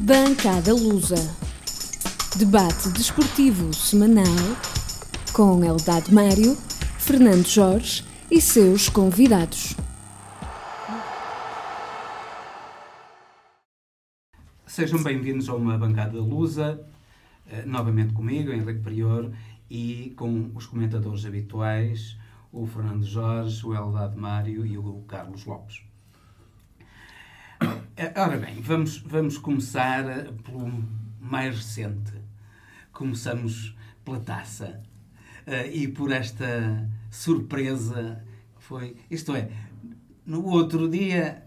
Bancada Lusa. Debate desportivo semanal com Eldad Mário, Fernando Jorge e seus convidados. Sejam bem-vindos a uma Bancada Lusa, novamente comigo, Henrique Prior, e com os comentadores habituais, o Fernando Jorge, o Eldad Mário e o Carlos Lopes. Ora bem, vamos começar pelo mais recente. Começamos pela taça e por esta surpresa que foi. Isto é, no outro dia,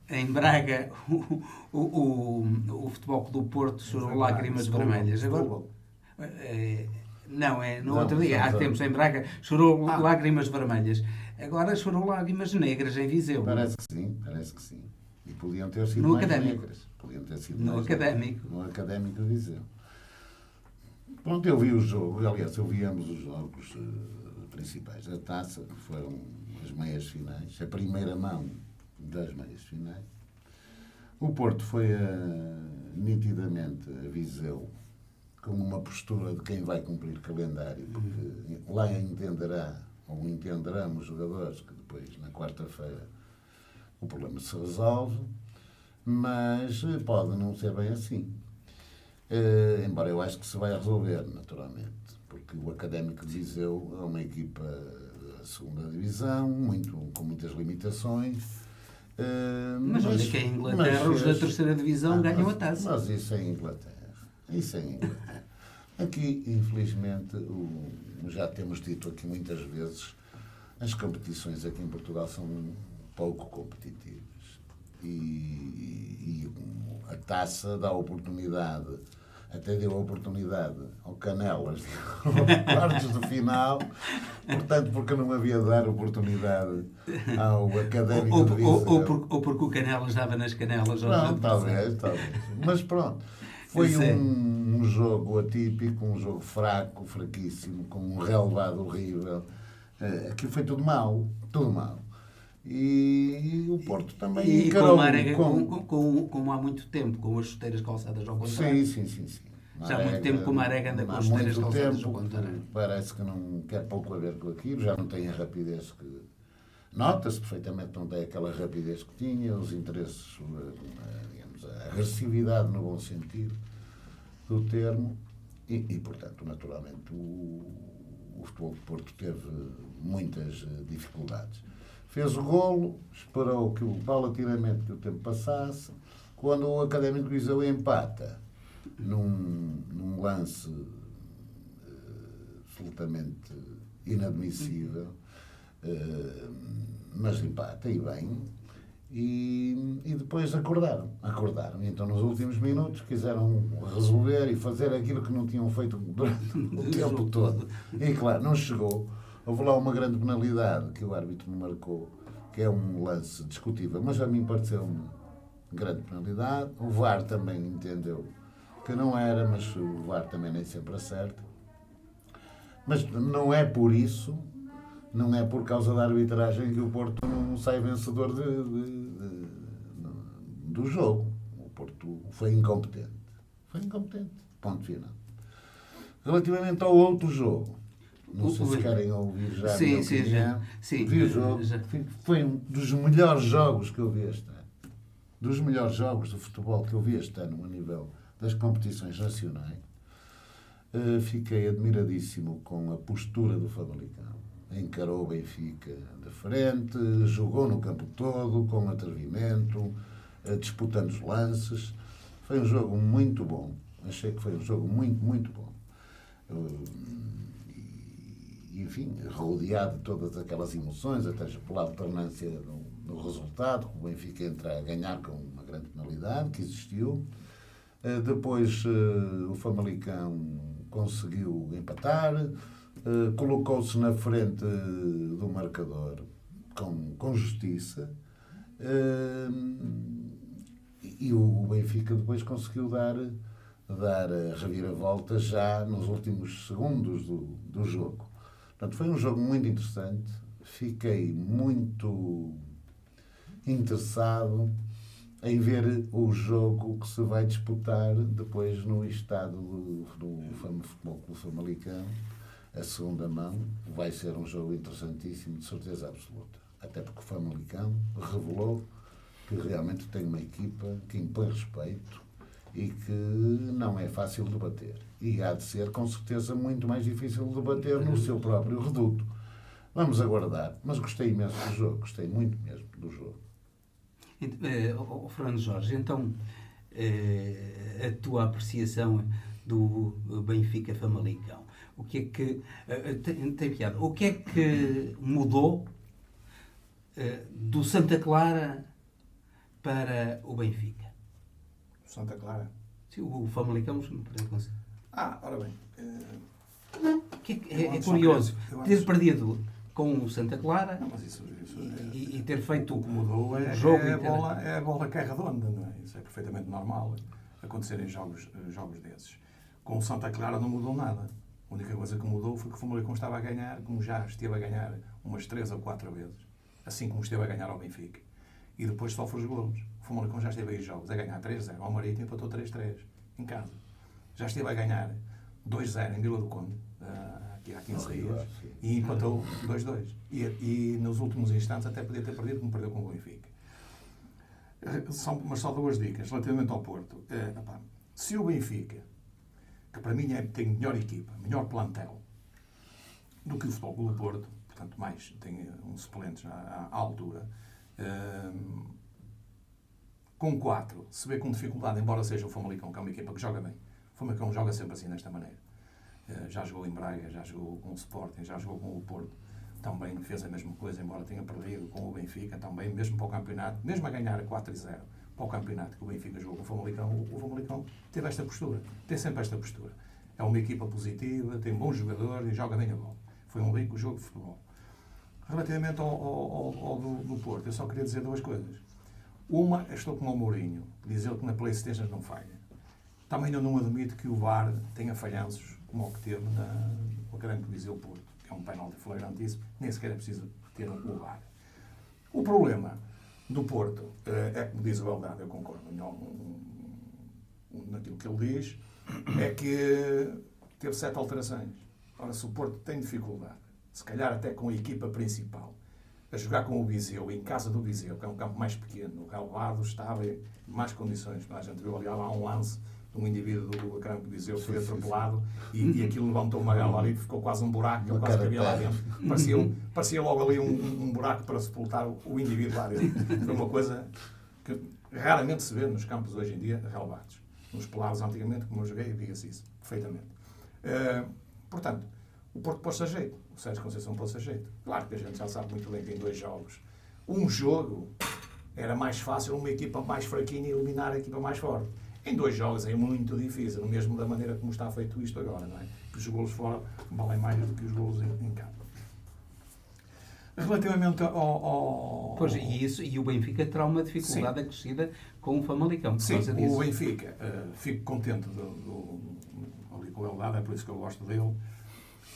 em Braga, o Futebol Clube do Porto chorou lágrimas vermelhas. Agora, no outro dia, há tempos em Braga, chorou lágrimas vermelhas. Agora chorou lágrimas negras em Viseu. Parece que sim. E podiam ter sido no mais académico. negras. Podiam ter sido no mais académico. Negras. No académico de Viseu. Pronto, eu vi o jogo. Aliás, eu vi ambos os jogos principais da taça, que foram as meias finais, a primeira mão das meias finais. O Porto foi nitidamente a Viseu com uma postura de quem vai cumprir calendário, porque lá entenderão os jogadores que depois, na quarta-feira, o problema se resolve, mas pode não ser bem assim. Embora eu acho que se vai resolver, naturalmente, porque o Académico de Viseu é uma equipa da segunda divisão, com muitas limitações. Mas olha que em Inglaterra os da terceira divisão ganham a taça. Mas isso é em Inglaterra. Aqui, infelizmente, já temos dito aqui muitas vezes, as competições aqui em Portugal são pouco competitivas. E a taça dá oportunidade, até deu a oportunidade ao Canelas, quartos de final, portanto, porque não havia de dar oportunidade ao Académico de Viseu. Ou porque o Canelas dava nas canelas. Não, talvez. Mas pronto, foi um jogo atípico, um jogo fraquíssimo, com um relevado horrível. Aquilo foi tudo mau. E o Porto também encarou como há muito tempo, com as chuteiras calçadas ao contrário. Sim. Já há muito tempo que o Marega anda com as chuteiras calçadas ao contrário. Parece que não quer pouco a ver com aquilo, já não tem a rapidez que... Nota-se perfeitamente que não tem aquela rapidez que tinha, os interesses, digamos, a agressividade no bom sentido do termo e portanto, naturalmente, o Futebol do Porto teve muitas dificuldades. Fez o golo, esperou paulatinamente que o tempo passasse. Quando o Académico de Viseu empata, num lance absolutamente inadmissível, mas empata, e bem, e depois acordaram. Então, nos últimos minutos, quiseram resolver e fazer aquilo que não tinham feito durante o tempo todo. E, claro, não chegou. Houve lá uma grande penalidade que o árbitro me marcou, que é um lance discutível, mas a mim pareceu uma grande penalidade. O VAR também entendeu que não era, mas o VAR também nem sempre acerta. Mas não é por isso, não é por causa da arbitragem que o Porto não sai vencedor do jogo. O Porto foi incompetente. Ponto final. Relativamente ao outro jogo, não sei se querem ouvir já a minha opinião. Vi o jogo. Foi um dos melhores jogos que eu vi este ano. Dos melhores jogos de futebol que eu vi este ano a nível das competições nacionais. Fiquei admiradíssimo com a postura do Famalicão. Encarou o Benfica de frente, jogou no campo todo, com atrevimento, disputando os lances. Foi um jogo muito bom. Achei que foi um jogo muito, muito bom. Enfim, rodeado de todas aquelas emoções, até pela alternância do resultado, que o Benfica entra a ganhar com uma grande penalidade, que existiu. Depois o Famalicão conseguiu empatar, colocou-se na frente do marcador com justiça, e o Benfica depois conseguiu dar a reviravolta já nos últimos segundos do jogo. Portanto, foi um jogo muito interessante. Fiquei muito interessado em ver o jogo que se vai disputar depois no estado do Futebol Clube Famalicão, a segunda mão. Vai ser um jogo interessantíssimo, de certeza absoluta. Até porque o Famalicão revelou que realmente tem uma equipa que impõe respeito e que não é fácil de bater. E há de ser, com certeza, muito mais difícil de bater no seu próprio reduto. Vamos aguardar, mas gostei imenso do jogo, gostei muito mesmo do jogo. Fernando Jorge, então a tua apreciação do Benfica Famalicão, o que é que tem piada? O que é que mudou do Santa Clara para o Benfica? Santa Clara? Sim, o Famalicão não perdeu com. Ora bem. É curioso ter perdido com o Santa Clara, não, mas isso e ter feito o que mudou um jogo a bola que é redonda, não é? Isso é perfeitamente normal acontecer em jogos desses. Com o Santa Clara não mudou nada. A única coisa que mudou foi que o Famalicão estava a ganhar, como já esteve a ganhar umas 3 ou 4 vezes, assim como esteve a ganhar ao Benfica. E depois sofre os golos. O Famalicão já esteve aí jogos a ganhar 3-0 ao Marítimo, empatou 3-3 em casa. Já esteve a ganhar 2-0 em Vila do Conde, aqui há 15 dias, e empatou 2-2. E nos últimos instantes até podia ter perdido, como perdeu com o Benfica. Mas só 2 dicas relativamente ao Porto. Se o Benfica, que para mim tem melhor equipa, melhor plantel do que o Futebol Clube do Porto, portanto, mais tem uns suplentes à altura, com 4, se vê com dificuldade, embora seja o Famalicão, que é uma equipa que joga bem. O Famalicão joga sempre assim, desta maneira. Já jogou em Braga, já jogou com o Sporting, já jogou com o Porto. Também fez a mesma coisa, embora tenha perdido com o Benfica, também, mesmo para o campeonato, mesmo a ganhar 4-0 para o campeonato que o Benfica jogou com o Famalicão teve esta postura, tem sempre esta postura. É uma equipa positiva, tem bons jogadores e joga bem a bola. Foi um rico jogo de futebol. Relativamente ao do Porto, eu só queria dizer 2 coisas. Uma, estou com o Mourinho, diz ele que na PlayStation não falha. Também eu não admito que o VAR tenha falhanços como o que teve no Académico de Viseu Porto, que é um penalti flagrantíssimo, nem sequer é preciso ter o VAR. O problema do Porto é, como diz o Eldado, eu concordo naquilo que ele diz, é que teve 7 alterações. Ora, se o Porto tem dificuldade, se calhar até com a equipa principal, a jogar com o Viseu, em casa do Viseu, que é um campo mais pequeno, o relevado estava em mais condições. A gente viu ali há um lance de um indivíduo do Académico de Viseu que foi atropelado e aquilo levantou uma gala ali, ficou quase um buraco, ele quase cabia lá dentro. Parecia logo ali um buraco para sepultar o indivíduo lá dentro. Foi uma coisa que raramente se vê nos campos hoje em dia relevados. Nos pelados antigamente, como eu joguei, via-se isso perfeitamente. Portanto, o Porto pôs-se a jeito. O Sérgio Conceição pôs-se a jeito. Claro que a gente já sabe muito bem que em 2 jogos, um jogo era mais fácil uma equipa mais fraquinha eliminar a equipa mais forte. Em 2 jogos é muito difícil, mesmo da maneira como está feito isto agora, não é? Que os golos fora valem mais do que os golos em campo. Relativamente ao... Pois, e o Benfica terá uma dificuldade acrescida com o Famalicão. Sim, o Benfica, fico contente ali com o Eldado, é por isso que eu gosto dele,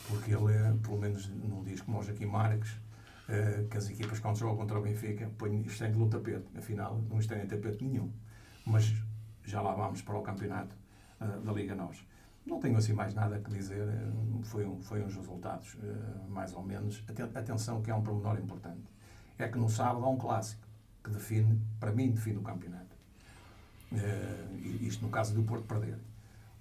porque ele, pelo menos, não diz como o Joaquim Marques, que as equipas, quando jogam contra o Benfica, estendem no tapete. Afinal, não estendem tapete nenhum. Mas já lá vamos para o campeonato da Liga Nós. Não tenho assim mais nada a dizer. Foi uns resultados, mais ou menos. Atenção, que é um pormenor importante. É que no sábado há um clássico que para mim, define o campeonato. Isto no caso do Porto perder.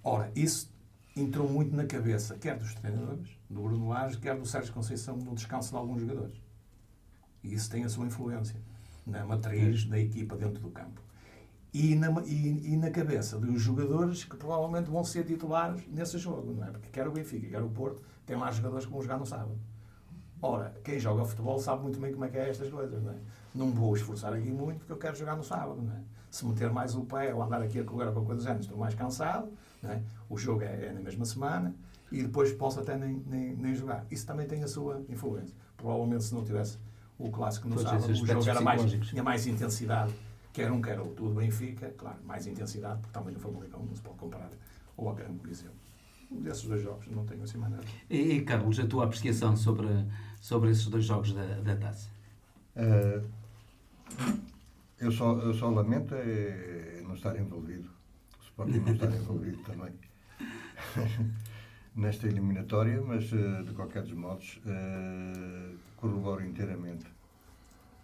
Ora, isso entrou muito na cabeça, quer dos treinadores, do Bruno Lage, quer do Sérgio Conceição, no descanso de alguns jogadores. E isso tem a sua influência na matriz da equipa dentro do campo. E na cabeça dos jogadores que provavelmente vão ser titulares nesse jogo, não é? Porque quer o Benfica, quer o Porto, tem lá jogadores que vão jogar no sábado. Ora, quem joga futebol sabe muito bem como é que é estas coisas, não é? Não vou esforçar aqui muito porque eu quero jogar no sábado, não é? Se meter mais o pé ou andar aqui a correr com coisas anos, estou mais cansado, não é? O jogo é na mesma semana e depois posso até nem jogar. Isso também tem a sua influência. Provavelmente se não tivesse o clássico no sábado, o jogo tinha mais intensidade. Quer um, quer outro. O Benfica, claro, mais intensidade, porque também no Famalicão não se pode comparar ao Académico de Viseu. Desses 2 jogos não tenho assim mais nada. E Carlos, a tua apreciação sobre esses 2 jogos da Taça? Eu só lamento não estar envolvido. O Sporting não estar envolvido também nesta eliminatória, mas de qualquer dos modos corroboro inteiramente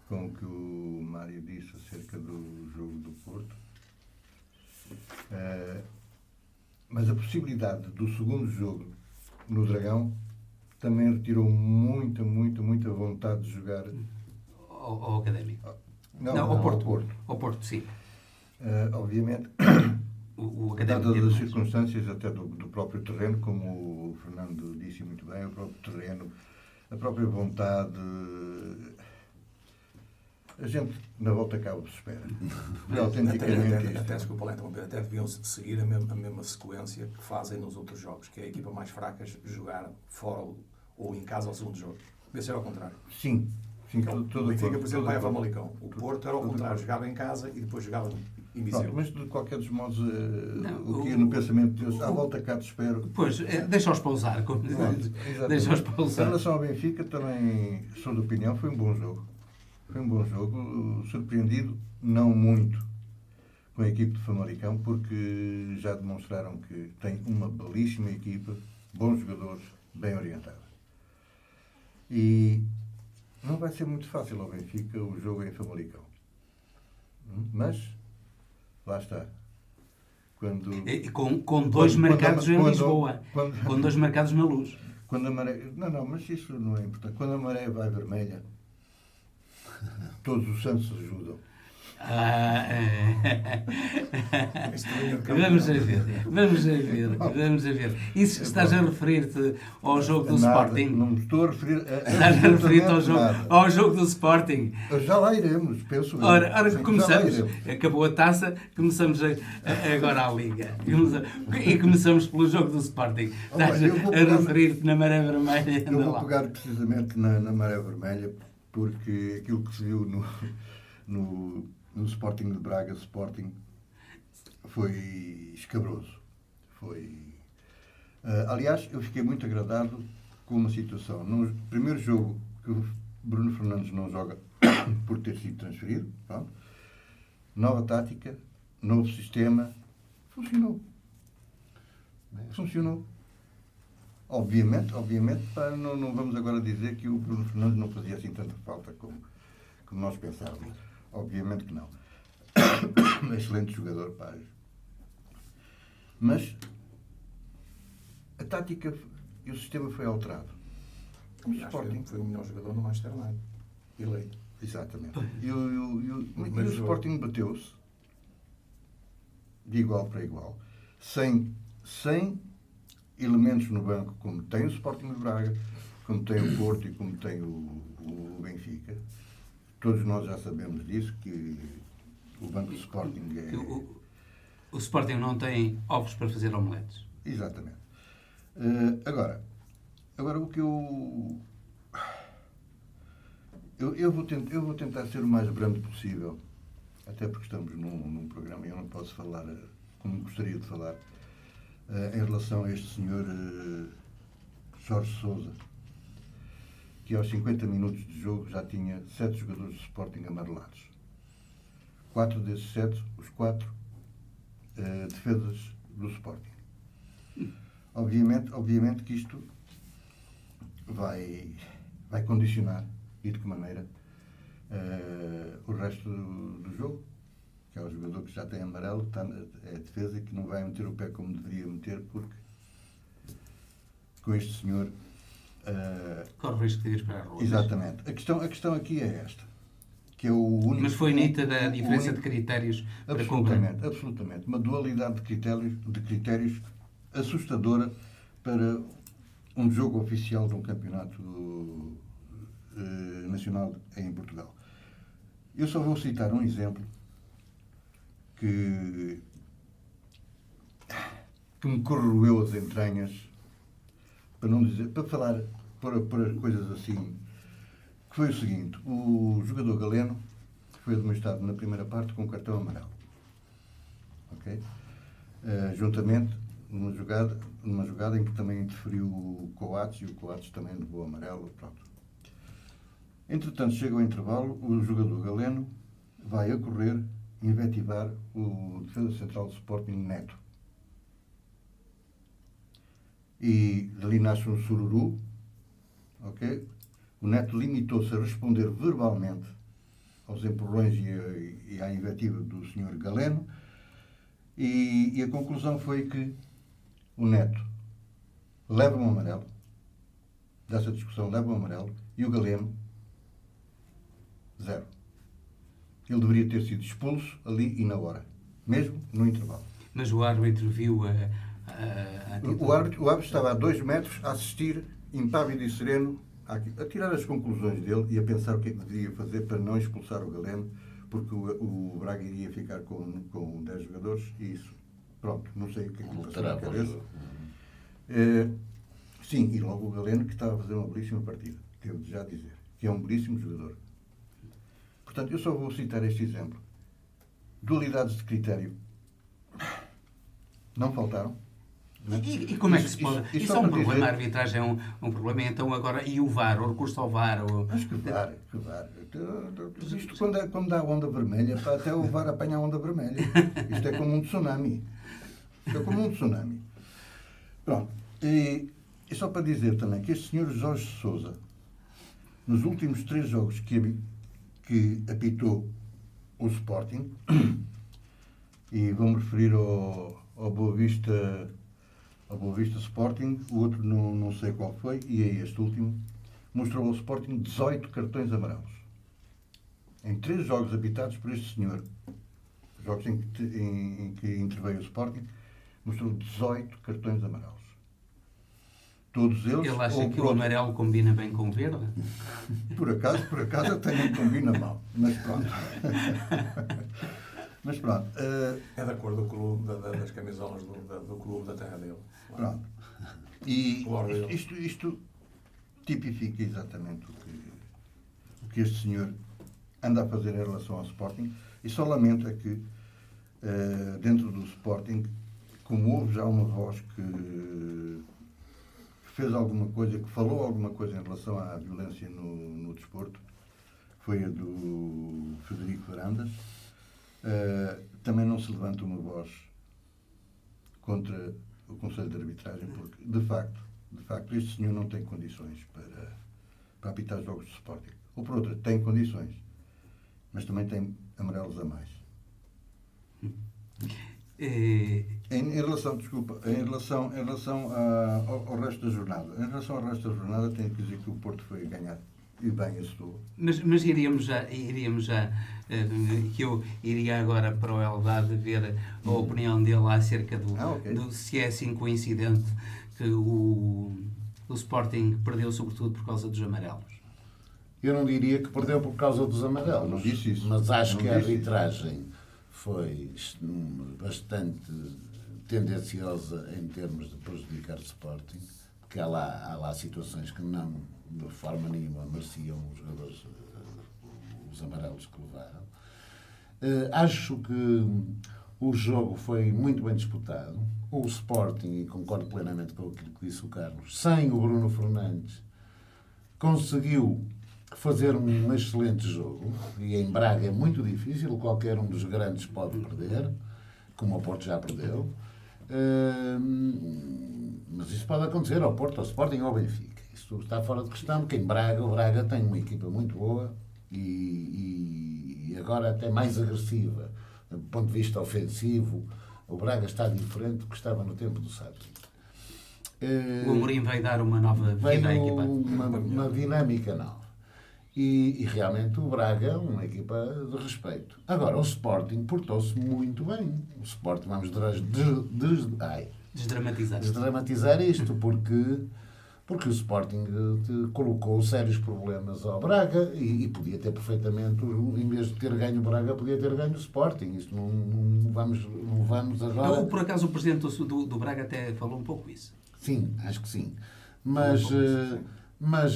com o que o Mário disse acerca do jogo do Porto. Mas a possibilidade do segundo jogo no Dragão também retirou muita vontade de jogar ao Académico. Não, ao Porto. Ao Porto, sim. Obviamente, dadas as circunstâncias até do próprio terreno, como o Fernando disse muito bem, o próprio terreno, a própria vontade, a gente na volta cabo se espera. Autenticamente. Até desculpa lá, até deviam seguir a mesma sequência que fazem nos outros jogos, que é a equipa mais fraca jogar fora ou em casa ao segundo jogo. Deve ser ao contrário. Sim. O Benfica, por exemplo, vai a Famalicão. O Porto era ao contrário, jogava em casa e depois jogava em Viseu. Mas de qualquer dos modos, o que ia no pensamento de Deus, à volta cá te espero. Pois, deixa-os pausar. Deixa-os pausar. Em relação ao Benfica, também sou de opinião, foi um bom jogo. Foi um bom jogo, surpreendido, não muito, com a equipe de Famalicão, porque já demonstraram que tem uma belíssima equipa, bons jogadores, bem orientados. E não vai ser muito fácil ao Benfica o jogo em Famalicão. Mas, lá está. Com dois mercados em Lisboa. Com dois mercados na Luz. Quando a maré... Não, mas isso não é importante. Quando a maré vai vermelha, todos os santos ajudam. Vamos a ver. Isso estás a referir-te ao jogo do Sporting? Não me estou a referir estás a referir-te ao jogo do Sporting? Já lá iremos, penso eu. Ora, começamos. Acabou a taça, começamos agora a Liga. E começamos pelo jogo do Sporting. Estás a referir-te na maré vermelha? Eu vou pegar precisamente na maré vermelha, porque aquilo que se viu no Sporting de Braga, Sporting, foi escabroso. Aliás, eu fiquei muito agradado com uma situação. No primeiro jogo, que o Bruno Fernandes não joga por ter sido transferido, pronto. Nova tática, novo sistema, funcionou. Obviamente, não vamos agora dizer que o Bruno Fernandes não fazia assim tanta falta como nós pensávamos. Obviamente que não. Excelente jogador, pá. Mas a tática e o sistema foi alterado. O Sporting foi o melhor jogador no Manchester United. Eleito. Exatamente. E o Sporting bateu-se de igual para igual. Sem elementos no banco, como tem o Sporting de Braga, como tem o Porto e como tem o Benfica. Todos nós já sabemos disso, que o banco do Sporting é... O Sporting não tem ovos para fazer omeletes. Exatamente. Agora o que eu vou tentar ser o mais brando possível, até porque estamos num programa e eu não posso falar como gostaria de falar, em relação a este senhor Jorge Sousa, que aos 50 minutos de jogo já tinha 7 jogadores de Sporting amarelados. 4 desses 7, os 4 defesas do Sporting. Obviamente que isto vai condicionar, e de que maneira, o resto do jogo, que é o jogador que já tem amarelo, é a defesa que não vai meter o pé como deveria meter, porque com este senhor... Corre o risco de ir para a rua. Exatamente. A questão aqui é esta, que é o único... Mas foi nítida a diferença de critérios para cumprir. Absolutamente. Uma dualidade de critérios assustadora para um jogo oficial de um campeonato nacional em Portugal. Eu só vou citar um exemplo que me corroeu as entranhas, para falar por as coisas assim, que foi o seguinte: o jogador Galeno foi demonstrado na primeira parte com um cartão amarelo, ok? Juntamente numa jogada em que também interferiu o Coates, e o Coates também levou amarelo, pronto. Entretanto, chega ao intervalo, o jogador Galeno vai a correr invetivar o defesa central do Sporting, Neto. E dali nasce um sururu, ok? O Neto limitou-se a responder verbalmente aos empurrões e à invectiva do Sr. Galeno, e a conclusão foi que o Neto leva um amarelo, dessa discussão leva um amarelo, e o Galeno, 0. Ele deveria ter sido expulso ali e na hora, mesmo no intervalo. Mas o árbitro viu o árbitro estava a 2 metros a assistir, impávido e sereno, a tirar as conclusões dele e a pensar o que é que deveria fazer para não expulsar o Galeno, porque o Braga iria ficar com 10 jogadores e isso, pronto, não sei o que é que lhe passou na cabeça. Sim, e logo o Galeno, que estava a fazer uma belíssima partida, devo já dizer, que é um belíssimo jogador. Portanto, eu só vou citar este exemplo. Dualidades de critério não faltaram. E como é que se pode? Isso é um problema, a arbitragem é um problema, então agora, e o VAR, o recurso ao VAR? Mas que VAR? Isto quando dá onda vermelha, até o VAR apanha a onda vermelha. Isto é como um tsunami. Pronto. E só para dizer também que este senhor Jorge Sousa, nos últimos 3 jogos que apitou o Sporting, e vou-me referir ao Boa Vista Sporting, o outro não sei qual foi, e é este último, mostrou ao Sporting 18 cartões amarelos. Em 3 jogos apitados por este senhor, jogos em que interveio o Sporting, mostrou 18 cartões amarelos. Todos eles... Ele acha que o amarelo combina bem com o verde? Por acaso até não combina mal, mas pronto. Mas pronto. É de acordo com o clube das camisolas do clube da terra dele. Pronto. E isto tipifica exatamente o que este senhor anda a fazer em relação ao Sporting, e só lamento é que dentro do Sporting, como houve já uma voz que fez alguma coisa, que falou alguma coisa em relação à violência no desporto, foi a do Frederico Varandas, também não se levanta uma voz contra o Conselho de Arbitragem, porque, de facto, este senhor não tem condições para apitar jogos de Sporting. Ou, por outra, tem condições, mas também tem amarelos a mais. Em relação ao resto da jornada. Em relação ao resto da jornada, tenho que dizer que o Porto foi ganhar e bem a sua. Mas iríamos já que eu iria agora para o Eldade ver a opinião dele acerca do se é assim coincidente que o Sporting perdeu sobretudo por causa dos amarelos. Eu não diria que perdeu por causa dos amarelos. Não disse isso. Mas acho que a arbitragem foi bastante tendenciosa em termos de prejudicar o Sporting, porque há lá situações que não, de forma nenhuma, mereciam os jogadores os amarelos que levaram. Acho que o jogo foi muito bem disputado. O Sporting, e concordo plenamente com aquilo que disse o Carlos, sem o Bruno Fernandes, conseguiu fazer um excelente jogo, e em Braga é muito difícil, qualquer um dos grandes pode perder, como o Porto já perdeu, mas isso pode acontecer ao Porto, ao Sporting ou ao Benfica. Isso está fora de questão, porque o Braga tem uma equipa muito boa e agora até mais agressiva, do ponto de vista ofensivo. O Braga está diferente do que estava no tempo do Sarri. O Amorim vai dar uma nova vida à equipa. Uma dinâmica nova. E realmente o Braga é uma equipa de respeito. Agora, o Sporting portou-se muito bem. O Sporting, vamos desdramatizar isto, porque o Sporting colocou sérios problemas ao Braga e podia ter perfeitamente, em vez de ter ganho o Braga, podia ter ganho o Sporting. Isto não vamos agora... Por acaso o presidente do Braga até falou um pouco isso. Sim, acho que sim. Mas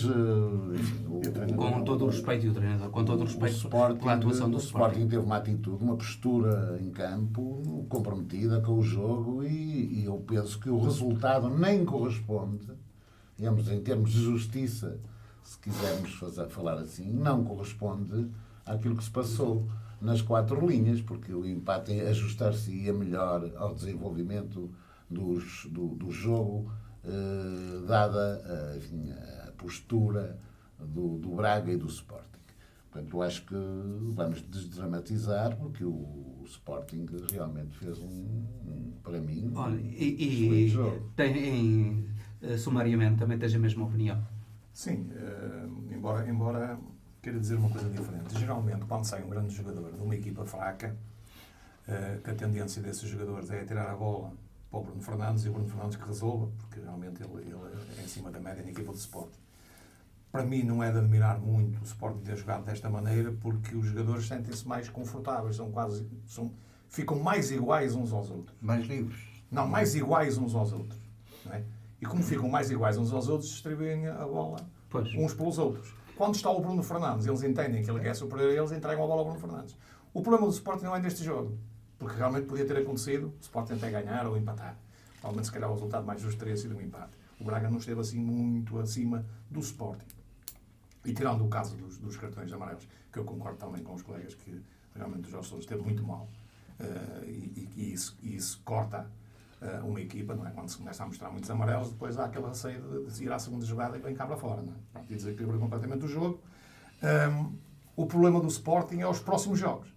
enfim, com todo o respeito, e o treinador, com todo o respeito pela atuação do Sporting. Teve uma atitude, uma postura em campo comprometida com o jogo e eu penso que o resultado nem corresponde, digamos, em termos de justiça, se quisermos falar assim, não corresponde àquilo que se passou. nas 4 linhas, porque o empate ajustar-se-ia melhor ao desenvolvimento do jogo, dada enfim, a postura do Braga e do Sporting. Portanto, eu acho que vamos desdramatizar, porque o Sporting realmente fez para mim, excelente jogo. Tem, sumariamente, também tens a mesma opinião? Sim, embora queira dizer uma coisa diferente. Geralmente, quando sai um grande jogador de uma equipa fraca, que a tendência desses jogadores é tirar a bola para o Bruno Fernandes e o Bruno Fernandes que resolva, porque realmente ele é em cima da média na equipa do Sporting. Para mim não é de admirar muito o Sporting ter jogado desta maneira, porque os jogadores sentem-se mais confortáveis, ficam mais iguais uns aos outros. Mais livres. Não, mais iguais uns aos outros. Não é? E como ficam mais iguais uns aos outros, distribuem a bola uns pelos outros. Quando está o Bruno Fernandes, eles entendem que ele é superior a eles, entregam a bola ao Bruno Fernandes. O problema do Sporting não é neste jogo, porque realmente podia ter acontecido o Sporting até ganhar ou empatar. Provavelmente, se calhar, o resultado mais justo teria sido um empate. O Braga não esteve assim muito acima do Sporting. E tirando o caso dos cartões amarelos, que eu concordo também com os colegas que realmente o Jorge Sousa esteve muito mal, e isso corta uma equipa, não é? Quando se começa a mostrar muitos amarelos, depois há aquele receio de ir à segunda jogada e vem cá para fora, não é? E desequilibra completamente o jogo. O problema do Sporting é os próximos jogos,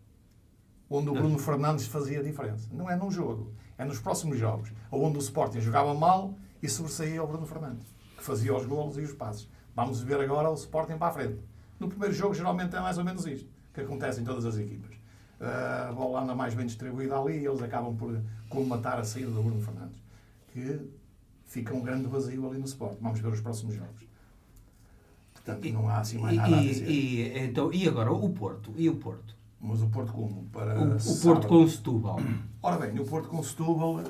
onde o Bruno Fernandes fazia a diferença. Não é num jogo, é nos próximos jogos, onde o Sporting jogava mal e sobressaía o Bruno Fernandes, que fazia os golos e os passes. Vamos ver agora o Sporting para a frente. No primeiro jogo, geralmente, é mais ou menos isto que acontece em todas as equipas. A bola anda mais bem distribuída ali e eles acabam por colmatar a saída do Bruno Fernandes, que fica um grande vazio ali no Sporting. Vamos ver os próximos jogos. Portanto, não há assim mais nada a dizer. E agora, o Porto? E o Porto? Mas o Porto como? O Porto com o Setúbal. Ora bem, o Porto com o Setúbal,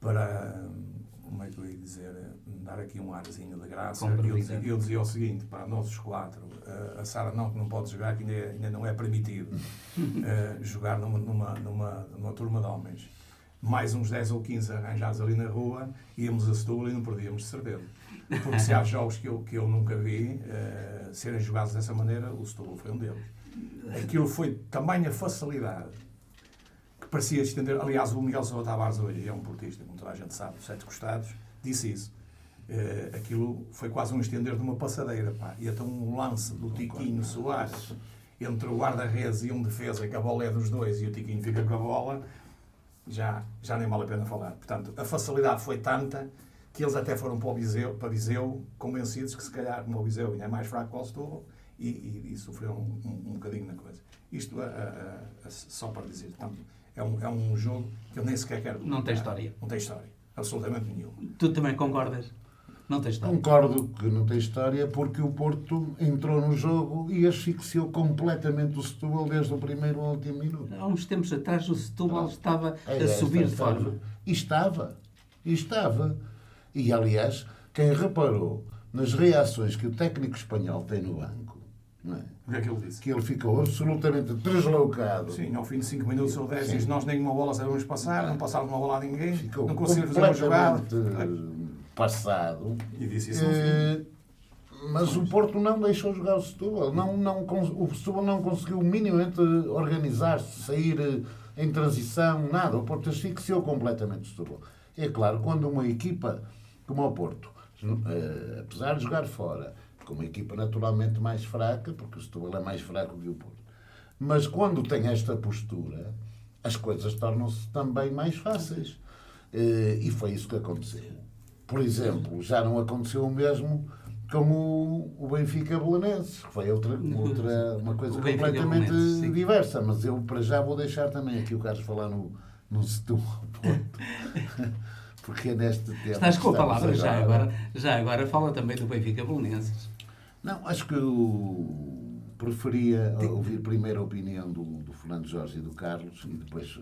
para como é que eu ia dizer, dar aqui um arzinho de graça, eu dizia o seguinte, para nós os 4, a Sara que não pode jogar, que ainda não é permitido jogar numa turma de homens. Mais uns 10 ou 15 arranjados ali na rua, íamos a Setúbal e não perdíamos de certeza. Porque se há jogos que eu nunca vi serem jogados dessa maneira, o Setúbal foi um deles. Aquilo foi tamanha facilidade que parecia estender. Aliás, o Miguel Sousa Tavares hoje é um portista, como toda a gente sabe, dos 7 costados, disse isso. Aquilo foi quase um estender de uma passadeira. Pá. E então um lance do Tiquinho Soares entre o guarda-redes e um defesa, que a bola é dos dois e o Tiquinho fica com a bola, já nem vale a pena falar. Portanto, a facilidade foi tanta que eles até foram para Viseu convencidos que se calhar como o Viseu ainda é mais fraco que o Setúbal e sofreram um bocadinho na coisa. Isto só para dizer, portanto, é um jogo que eu nem sequer quero... Não tem história. Não tem história. Absolutamente nenhuma. Tu também concordas? Não tem história. Concordo que não tem história porque o Porto entrou no jogo e asfixiou completamente o Setúbal desde o primeiro ao último minuto. Há uns tempos atrás o Setúbal estava a subir de forma. E estava. E, aliás, quem reparou nas reações que o técnico espanhol tem no banco, não é? O que é que ele disse? Que ele ficou absolutamente deslocado. Sim, ao fim de 5 minutos ou 10 diz nós nenhuma bola sabemos passar, não passaram uma bola a ninguém, ficou não conseguimos fazer uma jogada. Passado. E disse isso no fim. Mas o Porto não deixou jogar o Setúbal. O Setúbal não conseguiu minimamente organizar-se, sair em transição, nada. O Porto asfixiou completamente o Setúbal. É claro, quando uma equipa como o Porto, apesar de jogar fora, com uma equipa naturalmente mais fraca, porque o Setúbal é mais fraco que o Porto, mas quando tem esta postura, as coisas tornam-se também mais fáceis. E foi isso que aconteceu. Por exemplo, já não aconteceu o mesmo com o Benfica Belenenses, que foi uma coisa completamente diversa. Mas eu, para já, vou deixar também aqui o Carlos falar no Setúbal Porto. Porque é neste tema. Estás com a palavra já agora fala também do Benfica Belenenses. Não, acho que eu preferia ouvir primeiro a opinião do Fernando Jorge e do Carlos e depois...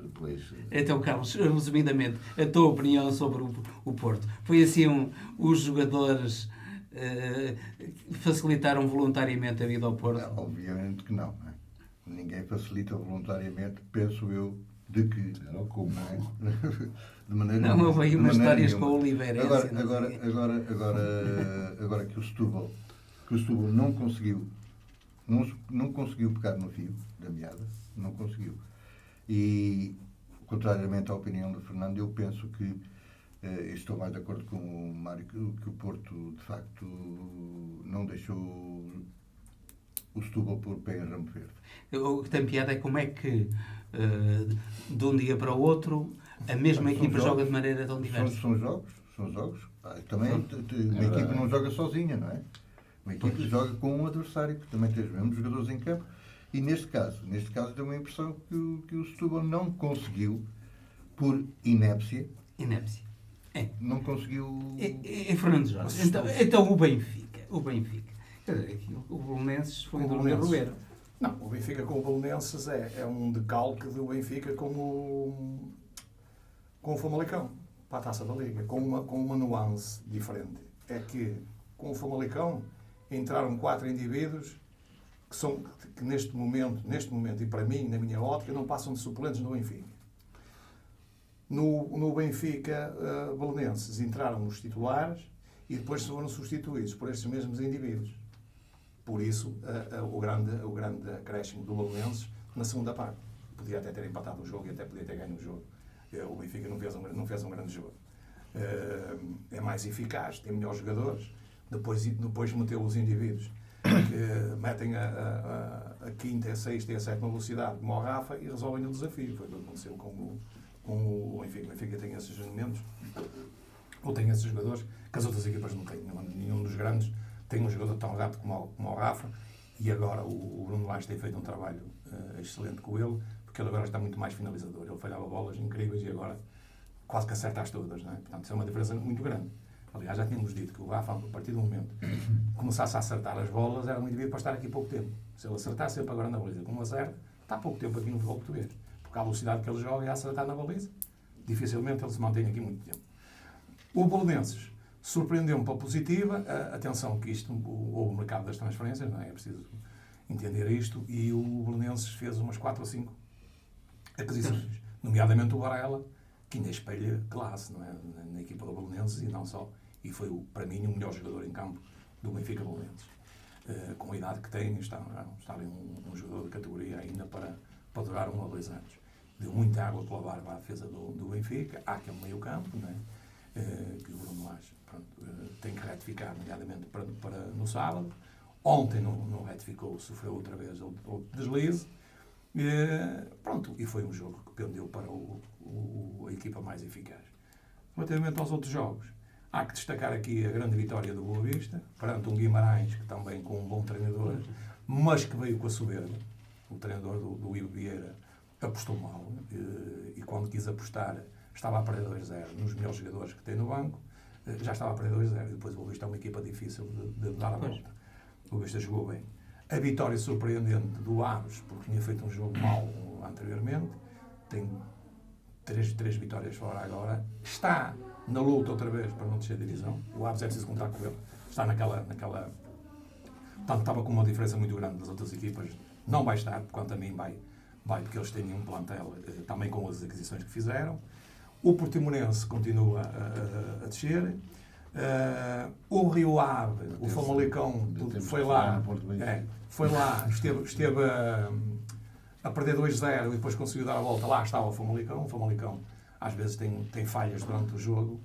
Então, Carlos, resumidamente, a tua opinião sobre o Porto. Foi assim, os jogadores facilitaram voluntariamente a vida ao Porto? Não, obviamente que não. Ninguém facilita voluntariamente, penso eu, de que... Como, não é? De maneira não, houve aí umas histórias com o Oliveirense. Agora que o Setúbal não conseguiu não conseguiu pegar no fio da meada, não conseguiu. E, contrariamente à opinião do Fernando, eu penso que estou mais de acordo com o Mário que o Porto, de facto, não deixou o Setúbal por pé em Ramo Verde. O que tem piada é como é que, de um dia para o outro, a mesma equipa joga de maneira tão diversa. São jogos. Também uma equipa não joga sozinha, não é? Uma equipa joga com um adversário, que também tem os mesmos jogadores em campo. E neste caso deu-me a impressão que o Setúbal não conseguiu, por inépcia. Não conseguiu... Fernando Jorge. Então o Benfica. Quer dizer, o Belenenses foi do Roberto. Não, o Benfica com o Belenenses é um decalque do Benfica com o Famalicão, para a Taça da Liga, com uma nuance diferente. É que com o Famalicão entraram 4 indivíduos que neste momento, e para mim, na minha ótica, não passam de suplentes no Benfica. No Benfica Belenenses entraram os titulares e depois foram substituídos por estes mesmos indivíduos. Por isso, o grande acréscimo do Belenenses na segunda parte. Podia até ter empatado o jogo e até podia ter ganho o jogo. O Benfica não fez um grande jogo. É mais eficaz, tem melhores jogadores. Depois meteu os indivíduos que metem a quinta, a sexta e a sétima velocidade como o Rafa e resolvem o desafio. Foi o que aconteceu com o Benfica. O Benfica tem esses elementos, ou tem esses jogadores, que as outras equipas não têm. Nenhum dos grandes tem um jogador tão rápido como o Rafa, e agora o Bruno Lage tem feito um trabalho excelente com ele, porque ele agora está muito mais finalizador. Ele falhava bolas incríveis e agora quase que acerta-as todas, não é? Portanto, isso é uma diferença muito grande. Aliás, já tínhamos dito que o Rafa, a partir do momento que começasse a acertar as bolas, era um indivíduo para estar aqui pouco tempo. Se ele acertar sempre agora na baliza, como acerta, está pouco tempo aqui no futebol português. Porque a velocidade que ele joga é a acertar na baliza, dificilmente ele se mantém aqui muito tempo. O Belenenses surpreendeu-me para a positiva. Atenção que isto, houve o mercado das transferências, não é? É preciso entender isto, e o Belenenses fez umas 4 ou 5 aquisições, nomeadamente o Varela, que ainda espelha classe, não é? Na equipa do Belenenses, e não só. E foi, para mim, o melhor jogador em campo do Benfica Belenenses. Com a idade que tem, está ali um jogador de categoria ainda para durar 1 ou 2 anos. Deu muita água pela barba à defesa do Benfica. Há aquele meio campo, não é? Que o Bruno Lage tem que retificar, nomeadamente para no sábado. Ontem não retificou, sofreu outra vez outro deslize. E foi um jogo que pendeu para a equipa mais eficaz. Relativamente aos outros jogos, há que destacar aqui a grande vitória do Boa Vista, perante um Guimarães, que também com um bom treinador, mas que veio com a soberba. O treinador do Ivo Vieira apostou mal, e quando quis apostar estava a perder 2-0 nos melhores jogadores que tem no banco, já estava a perder 2-0. Depois o Boa Vista é uma equipa difícil de dar a volta. O Boa Vista jogou bem. A vitória surpreendente do Aves, porque tinha feito um jogo mau anteriormente, tem 3 vitórias fora agora, está na luta outra vez para não descer a divisão. O Aves é preciso contar com ele. Está naquela... Portanto, estava com uma diferença muito grande das outras equipas. Não vai estar, quanto a mim vai porque eles têm um plantel também com as aquisições que fizeram. O Portimonense continua a descer. O Rio Ave, o Famalicão, foi lá, esteve a perder 2-0 e depois conseguiu dar a volta. Lá estava o Famalicão. O Famalicão às vezes tem falhas durante o jogo,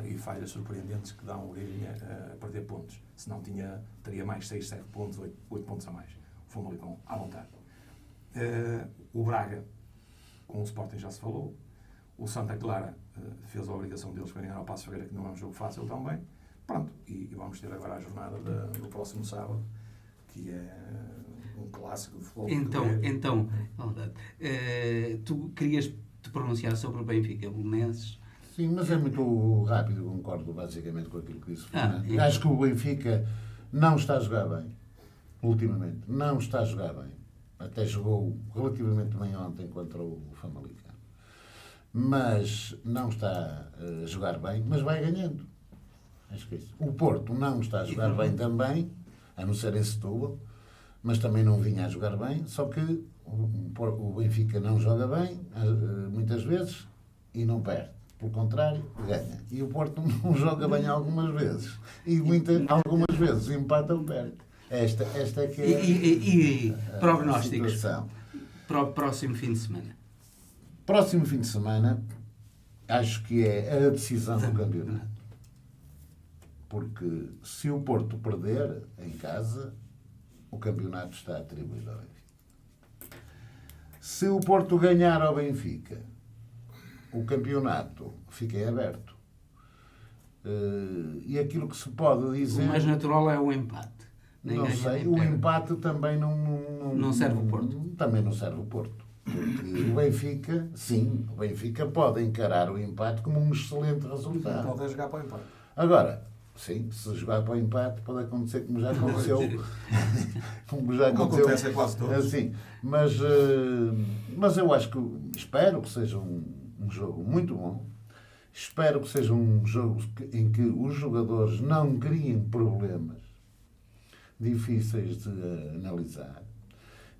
e falhas surpreendentes que dão origem a perder pontos. Senão teria mais 6, 7 pontos, 8 pontos a mais. O Famalicão à vontade. O Braga, com o Sporting já se falou. O Santa Clara fez a obrigação deles para ganhar ao Passos Ferreira, que não é um jogo fácil também. Pronto, e vamos ter agora a jornada do próximo sábado, que é um clássico de futebol. Então, tu querias te pronunciar sobre o Benfica Belenenses? Sim, mas é muito rápido, concordo basicamente com aquilo que disse. Acho que o Benfica não está a jogar bem, ultimamente. Não está a jogar bem. Até jogou relativamente bem ontem contra o Famalicão. Mas não está a jogar bem, mas vai ganhando. Acho que é isso. O Porto não está a jogar bem também, a não ser em Setúbal, mas também não vinha a jogar bem, só que o Benfica não joga bem, muitas vezes, e não perde. Pelo contrário, ganha. E o Porto não joga bem algumas vezes. E algumas vezes empata ou perde. Esta é que é e prognósticos situação. para o próximo fim de semana? Próximo fim de semana, acho que é a decisão do campeonato. Porque se o Porto perder em casa, o campeonato está atribuído ao Benfica. Se o Porto ganhar ao Benfica, o campeonato fica em aberto. E aquilo que se pode dizer... O mais natural é o empate. Nem não ganha, sei, nem o perde. empate também Não serve o Porto. Também não serve o Porto. Porque o Benfica, sim, o Benfica pode encarar o empate como um excelente resultado. Pode jogar para o empate. Agora, sim, se jogar para o empate pode acontecer como já aconteceu. Como já acontece a quase todos. Assim, mas eu acho que espero que seja um jogo muito bom. Espero que seja um jogo em que os jogadores não criem problemas difíceis de analisar.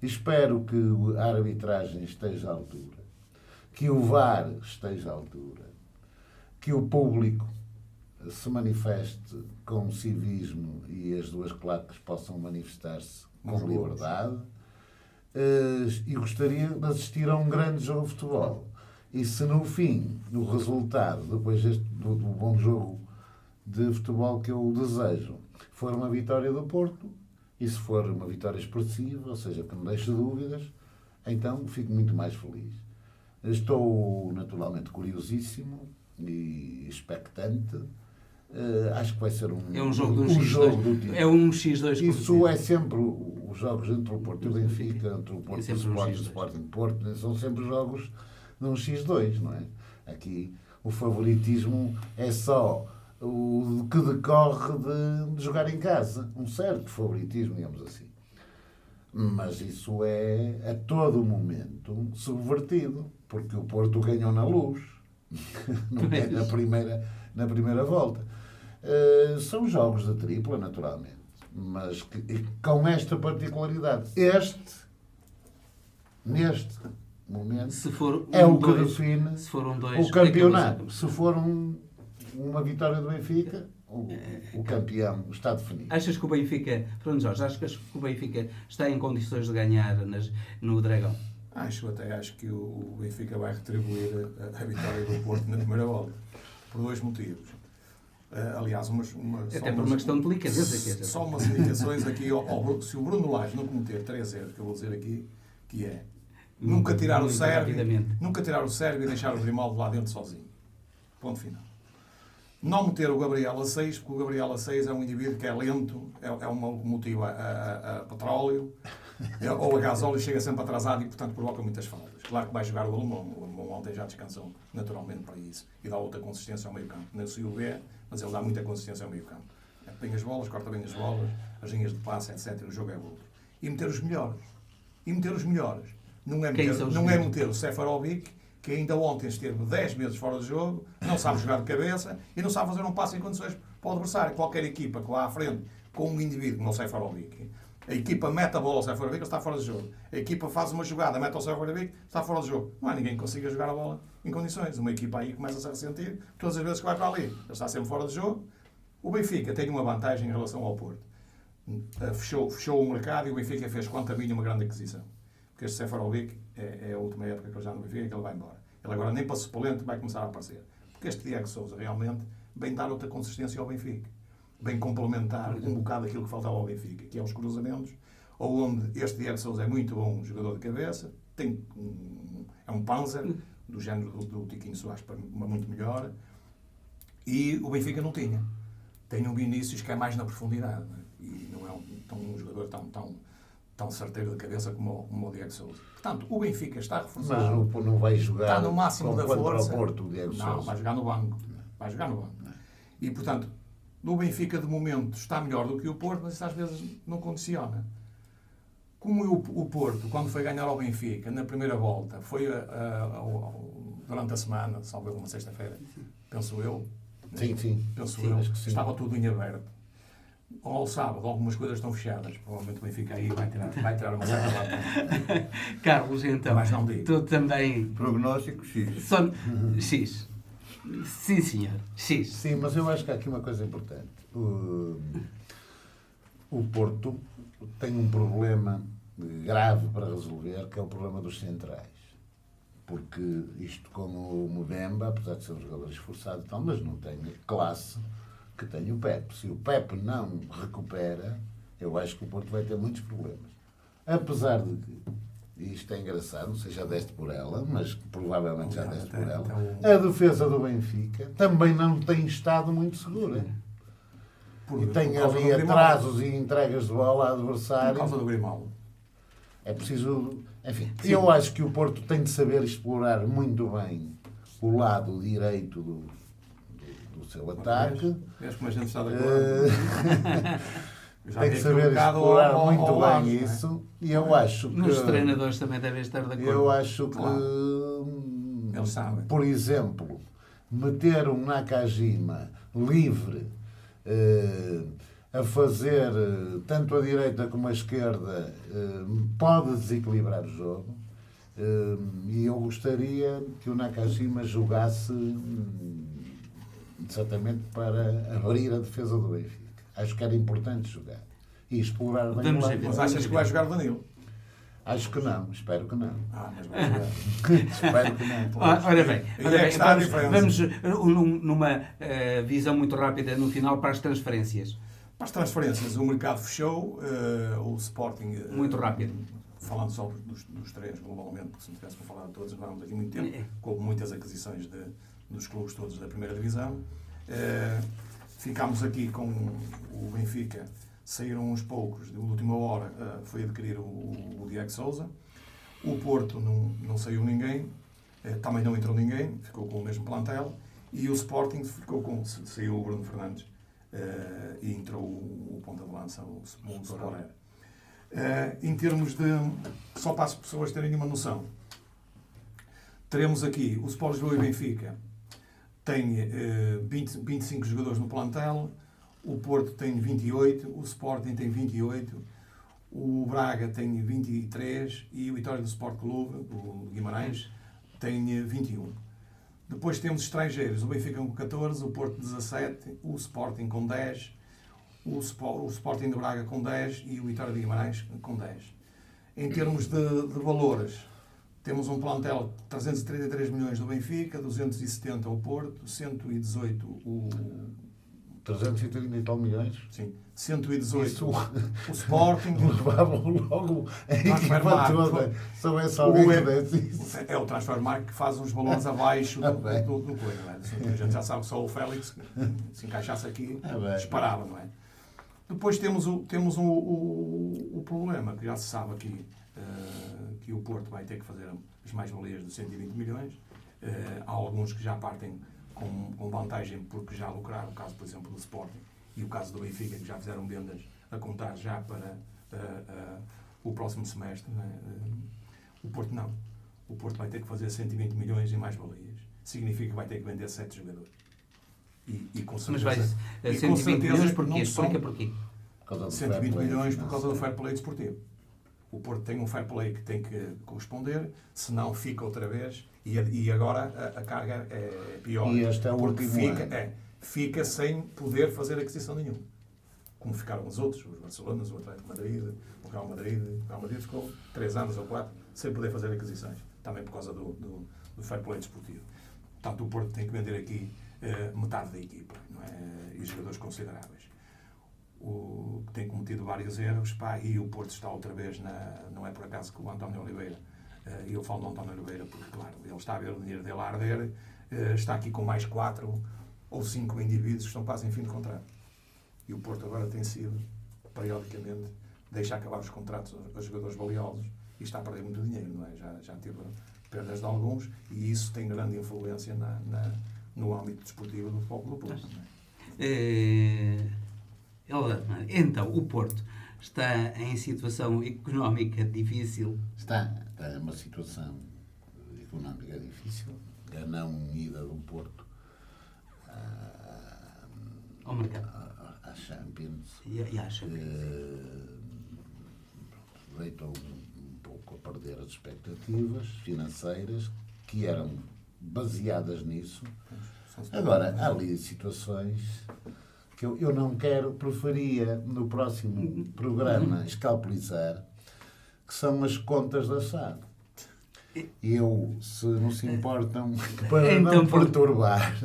Espero que a arbitragem esteja à altura, que o VAR esteja à altura, que o público se manifeste com civismo e as duas claques possam manifestar-se com liberdade. E gostaria de assistir a um grande jogo de futebol. E se no fim, o resultado, depois do bom jogo de futebol que eu desejo, for uma vitória do Porto, e se for uma vitória expressiva, ou seja, que não deixe dúvidas, então fico muito mais feliz. Estou naturalmente curiosíssimo e expectante. Acho que vai ser um jogo do título. É um X2. Isso é sempre os jogos entre o Porto e o Benfica, entre o Porto e o Sporting Porto, são sempre jogos de um X2, não é? Aqui o favoritismo é só o que decorre de jogar em casa. Um certo favoritismo, digamos assim. Mas isso é a todo momento subvertido, porque o Porto ganhou na Luz, não é? na primeira volta. São jogos de tripla, naturalmente, mas com esta particularidade. Neste momento, se for é o que define o campeonato. Se for uma vitória do Benfica, o campeão está definido. Achas que o Benfica, Fernando Jorge, achas que o Benfica está em condições de ganhar no Dragão? Acho que o Benfica vai retribuir a vitória do Porto na primeira volta, por dois motivos. Aliás, até por uma questão de delicadeza. Só umas indicações aqui. Se o Bruno Lage não cometer 3 erros, que eu vou dizer aqui, que é nunca tirar o Sérvio e deixar o Grimaldo lá dentro sozinho. Ponto final. Não meter o Gabriel a 6, porque o Gabriel a 6 é um indivíduo que é lento, é uma locomotiva a petróleo, ou a gasóleo, chega sempre atrasado e, portanto, provoca muitas faltas. Claro que vai jogar o alemão. O alemão ontem já descansou naturalmente para isso e dá outra consistência ao meio campo. Não sei o ver, mas ele dá muita consistência ao meio campo. Põe as bolas, corta bem as bolas, as linhas de passe, etc. O jogo é outro. E meter os melhores. Não é meter o Seferovic, que ainda ontem esteve 10 meses fora do jogo, não sabe jogar de cabeça e não sabe fazer um passe em condições para o adversário. Qualquer equipa que lá à frente, com um indivíduo como o Seferovic, a equipa mete a bola ao Seferovic, ele está fora do jogo. A equipa faz uma jogada, mete ao Seferovic, está fora do jogo. Não há ninguém que consiga jogar a bola em condições. Uma equipa aí começa a se ressentir todas as vezes que vai para ali. Ele está sempre fora do jogo. O Benfica tem uma vantagem em relação ao Porto. Fechou o mercado e o Benfica fez, quanto a mim, uma grande aquisição. Porque este Seferovic é a última época que ele já no Benfica, que ele vai embora. Ele agora nem para suplente vai começar a aparecer. Porque este Diego Sousa realmente vem dar outra consistência ao Benfica. Vem complementar um bocado aquilo que faltava ao Benfica, que é os cruzamentos, onde este Diego Sousa é muito bom jogador de cabeça, é um panzer, do género do Tiquinho Soares, para muito melhor, e o Benfica não tinha. Tem um Vinícius que é mais na profundidade, né? E não é um jogador tão certeiro de cabeça como o Diego Sousa. Portanto, o Benfica está reforçado. Mas não vai jogar está no máximo da força. Ao Porto, o Diego Sousa. Não, vai jogar no banco. E, portanto, o Benfica, de momento, está melhor do que o Porto, mas isso às vezes não condiciona. Como o Porto, quando foi ganhar ao Benfica, na primeira volta, foi durante a semana, salvo uma sexta-feira, penso eu. Sim. Estava tudo em aberto. Ao sábado, algumas coisas estão fechadas. Provavelmente o Benfica aí vai tirar uma certa lata. Carlos, então, mas não digo. Tu também... Prognóstico X. X. Sim, senhor. X. Sim, mas eu acho que há aqui uma coisa importante. O Porto tem um problema grave para resolver, que é o problema dos centrais. Porque isto com o Mbemba, apesar de ser um jogador esforçado, então, mas não tem a classe que tem o Pepe. Se o Pepe não recupera, eu acho que o Porto vai ter muitos problemas. Apesar de que, e isto é engraçado, não sei se já deste por ela, mas provavelmente já deste por ela, a defesa do Benfica também não tem estado muito segura. E tem ali atrasos e entregas de bola ao adversário. Por causa do Grimaldo. É preciso... Enfim, sim. Eu acho que o Porto tem de saber explorar muito bem o lado direito do seu ataque. Vês como a gente está de acordo. Tem que saber explorar muito bem isso. E eu acho que... Os treinadores também devem estar de acordo. Eu acho que... Eles sabem. Por exemplo, meter um Nakajima livre a fazer tanto a direita como a esquerda pode desequilibrar o jogo. E eu gostaria que o Nakajima jogasse exatamente para abrir a defesa do Benfica. Acho que era importante jogar e explorar bem o lado. Mas achas que vai jogar o Danilo? Acho que não, espero que não. Mas vai jogar. Espero que não. Ora bem, vamos numa visão muito rápida no final para as transferências. Para as transferências, o mercado fechou, o Sporting... Muito rápido. Falando só dos três globalmente, porque se não tivéssemos falado de todos, vamos aqui muito tempo, com muitas aquisições dos clubes todos da primeira divisão. Ficámos aqui com o Benfica, saíram uns poucos, de última hora foi adquirir o Diego Sousa. O Porto não saiu ninguém, também não entrou ninguém, ficou com o mesmo plantel. E o Sporting saiu o Bruno Fernandes e entrou o ponta de lança, o Torreira. Em termos de... Só para as pessoas terem uma noção, teremos aqui o Sport Lisboa e Benfica, tem 25 jogadores no plantel, o Porto tem 28, o Sporting tem 28, o Braga tem 23 e o Vitória do Sport Clube, o Guimarães, tem 21. Depois temos estrangeiros, o Benfica com 14, o Porto 17, o Sporting com 10, o Sporting de Braga com 10 e o Vitória de Guimarães com 10. Em termos de valores, temos um plantel de 333 milhões do Benfica, 270 o Porto, 118 o... 330 e tal milhões? Sim. 118 isso, o Sporting. Levavam logo a equipa toda. Só é só alguém que desse isso. É o Transfermarkt que faz uns valores abaixo do coisa, não é? A gente já sabe que só o Félix, se encaixasse aqui, disparava, não é? Depois temos o problema, que já se sabe aqui, que o Porto vai ter que fazer as mais-valias de 120 milhões. Há alguns que já partem com vantagem porque já lucraram, o caso, por exemplo, do Sporting e o caso do Benfica, que já fizeram vendas a contar já para o próximo semestre. Não é? O Porto não. O Porto vai ter que fazer 120 milhões em mais-valias. Significa que vai ter que vender 7 jogadores. E com certeza... Mas vai 120 milhões porquê? Explica porquê. 120 milhões por causa do fair play desportivo. O Porto tem um fair play que tem que corresponder, senão fica outra vez, e agora a carga é pior. E este é o último fica sem poder fazer aquisição nenhuma. Como ficaram os outros, os Barcelonas, o Atlético de Madrid, o Real Madrid. O Real Madrid ficou 3 anos ou 4 sem poder fazer aquisições, também por causa do fair play desportivo. Portanto, o Porto tem que vender aqui metade da equipa, não é? E jogadores consideráveis. Tem cometido vários erros, e o Porto está outra vez não é por acaso que o António Oliveira, e eu falo do António Oliveira porque, claro, ele está a ver o dinheiro dele a arder, está aqui com mais 4 ou 5 indivíduos que estão quase em fim de contrato. E o Porto agora tem sido, periodicamente, deixa acabar os contratos a jogadores valiosos e está a perder muito dinheiro, não é? Já teve perdas de alguns e isso tem grande influência no âmbito desportivo do Futebol Clube do Porto. Então, o Porto está em situação económica difícil. Está uma situação económica difícil. A não ida do Porto ao mercado, à Champions. E à Champions. Deitou um pouco a perder as expectativas financeiras que eram baseadas nisso. Agora, há ali situações que eu não quero, preferia no próximo programa escalpelizar, que são as contas da SAD. Eu, se não se importam, para então, não perturbar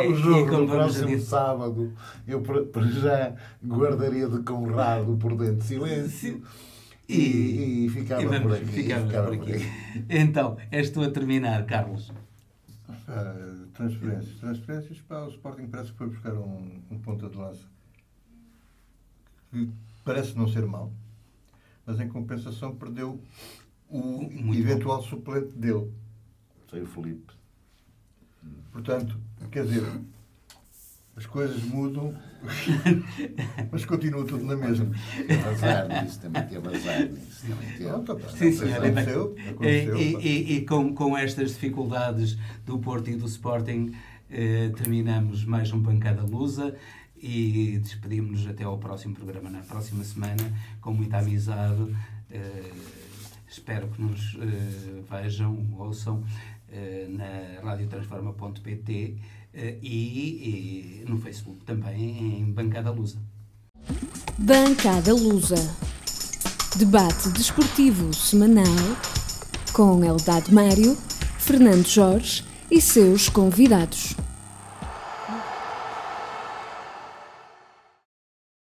o jogo do próximo sábado, eu para já guardaria de Conrado por dentro de silêncio e ficava por aqui. Então, estou a terminar, Carlos. Transferências para o Sporting parece que foi buscar um ponta de lança que parece não ser mau, mas em compensação perdeu o eventual suplente dele. Foi o Filipe. Portanto, quer dizer, as coisas mudam, mas continua tudo na mesma. Também teve azar nisso. Sim, senhor. E com estas dificuldades do Porto e do Sporting, terminamos mais um Bancada Lusa e despedimos-nos até ao próximo programa, na próxima semana, com muita amizade. Espero que nos vejam, ouçam na radiotransforma.pt e no Facebook também, em Bancada Lusa. Bancada Lusa. Debate desportivo semanal com Eldad Mário, Fernando Jorge e seus convidados.